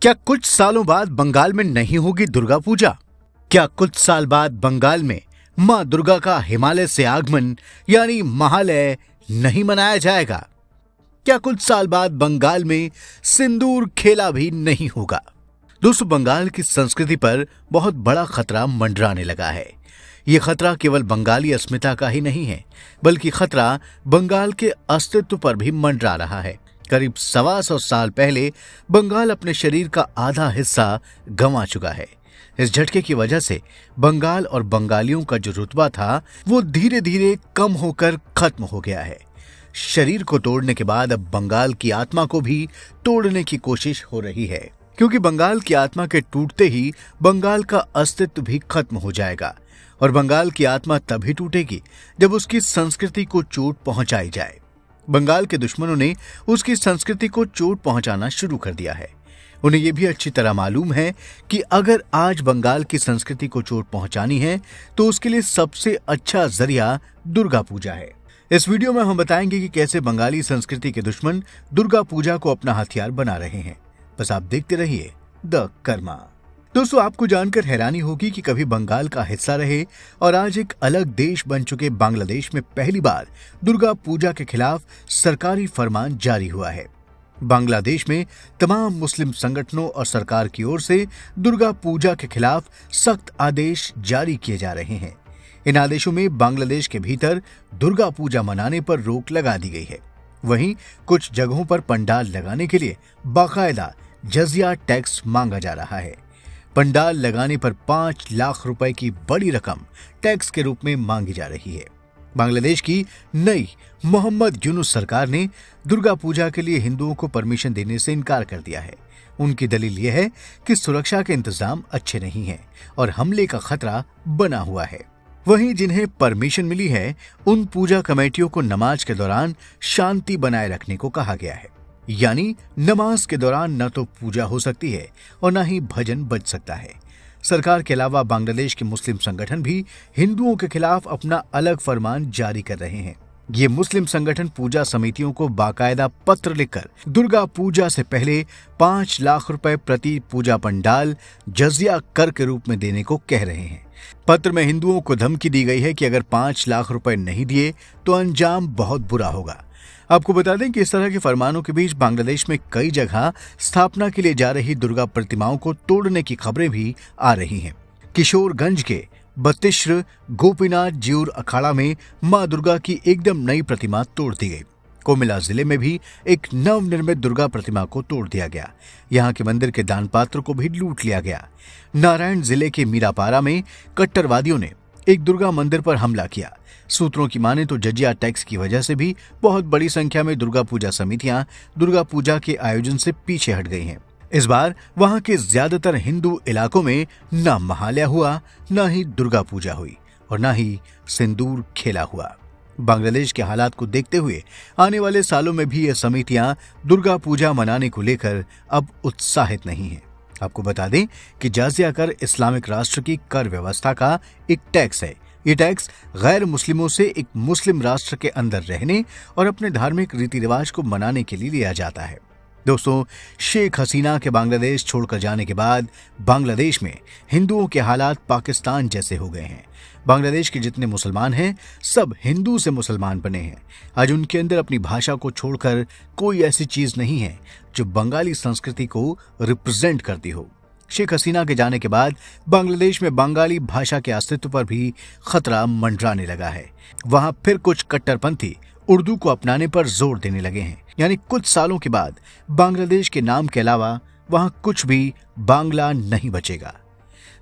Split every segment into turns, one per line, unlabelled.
क्या कुछ सालों बाद बंगाल में नहीं होगी दुर्गा पूजा? क्या कुछ साल बाद बंगाल में मां दुर्गा का हिमालय से आगमन यानी महालय नहीं मनाया जाएगा? क्या कुछ साल बाद बंगाल में सिंदूर खेला भी नहीं होगा? दोस्तों, बंगाल की संस्कृति पर बहुत बड़ा खतरा मंडराने लगा है। ये खतरा केवल बंगाली अस्मिता का ही नहीं है, बल्कि खतरा बंगाल के अस्तित्व पर भी मंडरा रहा है। करीब 125 साल पहले बंगाल अपने शरीर का आधा हिस्सा गंवा चुका है। इस झटके की वजह से बंगाल और बंगालियों का जो रुतबा था वो धीरे धीरे कम होकर खत्म हो गया है। शरीर को तोड़ने के बाद अब बंगाल की आत्मा को भी तोड़ने की कोशिश हो रही है, क्योंकि बंगाल की आत्मा के टूटते ही बंगाल का अस्तित्व भी खत्म हो जाएगा। और बंगाल की आत्मा तभी टूटेगी जब उसकी संस्कृति को चोट पहुंचाई जाए। बंगाल के दुश्मनों ने उसकी संस्कृति को चोट पहुंचाना शुरू कर दिया है। उन्हें यह भी अच्छी तरह मालूम है कि अगर आज बंगाल की संस्कृति को चोट पहुंचानी है तो उसके लिए सबसे अच्छा जरिया दुर्गा पूजा है। इस वीडियो में हम बताएंगे कि कैसे बंगाली संस्कृति के दुश्मन दुर्गा पूजा को अपना हथियार बना रहे हैं। बस आप देखते रहिए द कर्मा। दोस्तों, आपको जानकर हैरानी होगी कि कभी बंगाल का हिस्सा रहे और आज एक अलग देश बन चुके बांग्लादेश में पहली बार दुर्गा पूजा के खिलाफ सरकारी फरमान जारी हुआ है। बांग्लादेश में तमाम मुस्लिम संगठनों और सरकार की ओर से दुर्गा पूजा के खिलाफ सख्त आदेश जारी किए जा रहे हैं। इन आदेशों में बांग्लादेश के भीतर दुर्गा पूजा मनाने पर रोक लगा दी गई है। वहीं कुछ जगहों पर पंडाल लगाने के लिए बाकायदा जजिया टैक्स मांगा जा रहा है। पंडाल लगाने पर 5 लाख रुपए की बड़ी रकम टैक्स के रूप में मांगी जा रही है। बांग्लादेश की नई मोहम्मद यूनुस सरकार ने दुर्गा पूजा के लिए हिंदुओं को परमिशन देने से इनकार कर दिया है। उनकी दलील यह है कि सुरक्षा के इंतजाम अच्छे नहीं हैं और हमले का खतरा बना हुआ है। वहीं जिन्हें परमिशन मिली है उन पूजा कमेटियों को नमाज के दौरान शांति बनाए रखने को कहा गया है, यानी नमाज के दौरान न तो पूजा हो सकती है और न ही भजन बज सकता है। सरकार के अलावा बांग्लादेश के मुस्लिम संगठन भी हिंदुओं के खिलाफ अपना अलग फरमान जारी कर रहे हैं। ये मुस्लिम संगठन पूजा समितियों को बाकायदा पत्र लिखकर दुर्गा पूजा से पहले 5 लाख रुपए प्रति पूजा पंडाल जजिया कर के रूप में देने को कह रहे हैं। पत्र में हिंदुओं को धमकी दी गई है कि अगर 5 लाख रुपए नहीं दिए तो अंजाम बहुत बुरा होगा। आपको बता दें कि इस तरह के फरमानों के बीच बांग्लादेश में कई जगह स्थापना के लिए जा रही दुर्गा प्रतिमाओं को तोड़ने की खबरें भी आ रही हैं। किशोरगंज के बत्तिश्र गोपीनाथ ज्यूर अखाड़ा में मां दुर्गा की एकदम नई प्रतिमा तोड़ दी गई। कोमिला जिले में भी एक नवनिर्मित दुर्गा प्रतिमा को तोड़ दिया गया। यहाँ के मंदिर के दान पात्र को भी लूट लिया गया। नारायण जिले के मीरापारा में कट्टरवादियों ने एक दुर्गा मंदिर पर हमला किया। सूत्रों की माने तो जजिया टैक्स की वजह से भी बहुत बड़ी संख्या में दुर्गा पूजा समितियां दुर्गा पूजा के आयोजन से पीछे हट गई हैं। इस बार वहां के ज्यादातर हिंदू इलाकों में न महालय हुआ, न ही दुर्गा पूजा हुई और न ही सिंदूर खेला हुआ। बांग्लादेश के हालात को देखते हुए आने वाले सालों में भी ये समितियां दुर्गा पूजा मनाने को लेकर अब उत्साहित नहीं है। आपको बता दें कि जजिया कर इस्लामिक राष्ट्र की कर व्यवस्था का एक टैक्स है। ये टैक्स गैर मुस्लिमों से एक मुस्लिम राष्ट्र के अंदर रहने और अपने धार्मिक रीति रिवाज को मनाने के लिए लिया जाता है। दोस्तों, शेख हसीना के बांग्लादेश छोड़कर जाने के बाद बांग्लादेश में हिंदुओं के हालात पाकिस्तान जैसे हो गए हैं। बांग्लादेश के जितने मुसलमान हैं सब हिंदू से मुसलमान बने हैं। आज उनके अंदर अपनी भाषा को छोड़कर कोई ऐसी चीज नहीं है जो बंगाली संस्कृति को रिप्रेजेंट करती हो। शेख हसीना के जाने के बाद बांग्लादेश में बंगाली भाषा के अस्तित्व पर भी खतरा मंडराने लगा है। वहां फिर कुछ कट्टरपंथी उर्दू को अपनाने पर जोर देने लगे हैं, यानी कुछ सालों के बाद बांग्लादेश के नाम के अलावा वहां कुछ भी बांग्ला नहीं बचेगा।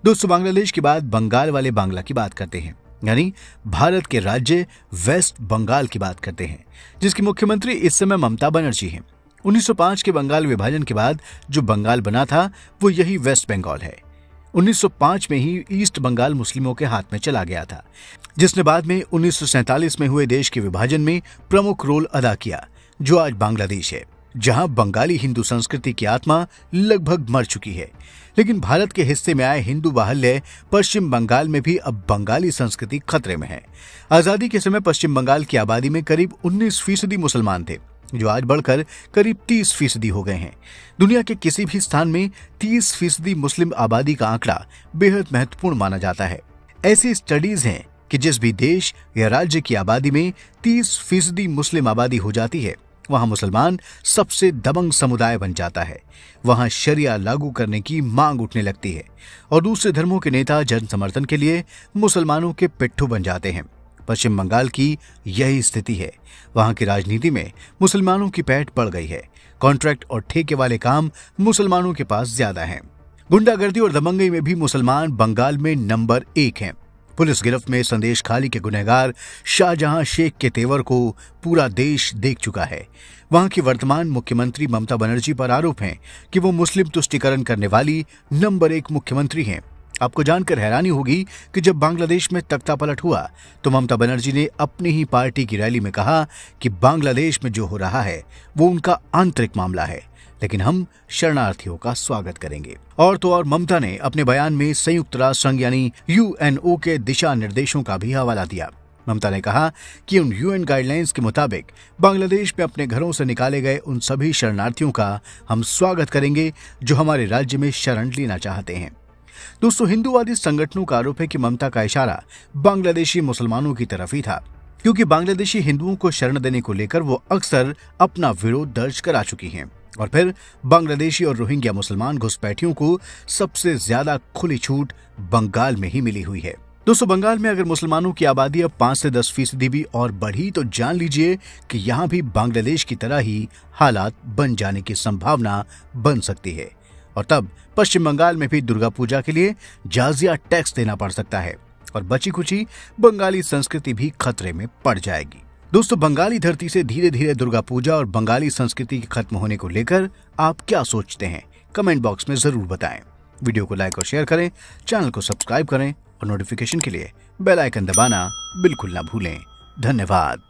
दोस्तों, बांग्लादेश के बाद बंगाल वाले बांग्ला की बात करते हैं, यानी भारत के राज्य वेस्ट बंगाल की बात करते हैं, जिसकी मुख्यमंत्री इस समय ममता बनर्जी हैं। 1905 के बंगाल विभाजन के बाद जो बंगाल बना था वो यही वेस्ट बंगाल है। 1905 में ही ईस्ट बंगाल मुस्लिमों के हाथ में चला गया था, जिसने बाद में 1947 में हुए देश के विभाजन में प्रमुख रोल अदा किया, जो आज बांग्लादेश है, जहां बंगाली हिंदू संस्कृति की आत्मा लगभग मर चुकी है। लेकिन भारत के हिस्से में आए हिंदू बाहुल्य पश्चिम बंगाल में भी अब बंगाली संस्कृति खतरे में है। आजादी के समय पश्चिम बंगाल की आबादी में करीब 19% मुसलमान थे, जो आज बढ़कर करीब 30% हो गए हैं। दुनिया के किसी भी स्थान में 30% मुस्लिम आबादी का आंकड़ा बेहद महत्वपूर्ण माना जाता है। ऐसी स्टडीज हैं कि जिस भी देश या राज्य की आबादी में 30% मुस्लिम आबादी हो जाती है, वहां मुसलमान सबसे दबंग समुदाय बन जाता है। वहां शरिया लागू करने की मांग उठने लगती है और दूसरे धर्मों के नेता जन समर्थन के लिए मुसलमानों के पिट्ठू बन जाते हैं। पश्चिम बंगाल की यही स्थिति है। वहां की राजनीति में मुसलमानों की पैठ पड़ गई है। कॉन्ट्रैक्ट और ठेके वाले काम मुसलमानों के पास ज्यादा हैं। गुंडागर्दी और दबंगई में भी मुसलमान बंगाल में नंबर 1 हैं। पुलिस गिरफ्त में संदेश खाली के गुनहगार शाहजहां शेख के तेवर को पूरा देश देख चुका है। वहां की वर्तमान मुख्यमंत्री ममता बनर्जी पर आरोप है कि वो मुस्लिम तुष्टीकरण करने वाली नंबर 1 मुख्यमंत्री हैं। आपको जानकर हैरानी होगी कि जब बांग्लादेश में तख्तापलट हुआ तो ममता बनर्जी ने अपनी ही पार्टी की रैली में कहा कि बांग्लादेश में जो हो रहा है वो उनका आंतरिक मामला है, लेकिन हम शरणार्थियों का स्वागत करेंगे। और तो और ममता ने अपने बयान में संयुक्त राष्ट्र संघ यानी UNO के दिशा निर्देशों का भी हवाला दिया। ममता ने कहा कि उन UN गाइडलाइंस के मुताबिक बांग्लादेश में अपने घरों से निकाले गए उन सभी शरणार्थियों का हम स्वागत करेंगे जो हमारे राज्य में शरण लेना चाहते हैं। दोस्तों, हिंदूवादी संगठनों का आरोप है कि ममता का इशारा बांग्लादेशी मुसलमानों की तरफ ही था, क्योंकि बांग्लादेशी हिंदुओं को शरण देने को लेकर वो अक्सर अपना विरोध दर्ज करा चुकी हैं। और फिर बांग्लादेशी और रोहिंग्या मुसलमान घुसपैठियों को सबसे ज्यादा खुली छूट बंगाल में ही मिली हुई है। दोस्तों, बंगाल में अगर मुसलमानों की आबादी अब 5 से 10% भी और बढ़ी तो जान लीजिए कि यहाँ भी बांग्लादेश की तरह ही हालात बन जाने की संभावना बन सकती है। और तब पश्चिम बंगाल में भी दुर्गा पूजा के लिए जाजिया टैक्स देना पड़ सकता है और बची कुची बंगाली संस्कृति भी खतरे में पड़ जाएगी। दोस्तों, बंगाली धरती से धीरे धीरे दुर्गा पूजा और बंगाली संस्कृति के खत्म होने को लेकर आप क्या सोचते हैं? कमेंट बॉक्स में जरूर बताएं। वीडियो को लाइक और शेयर करें, चैनल को सब्सक्राइब करें और नोटिफिकेशन के लिए बेल आइकन दबाना बिल्कुल ना भूलें। धन्यवाद।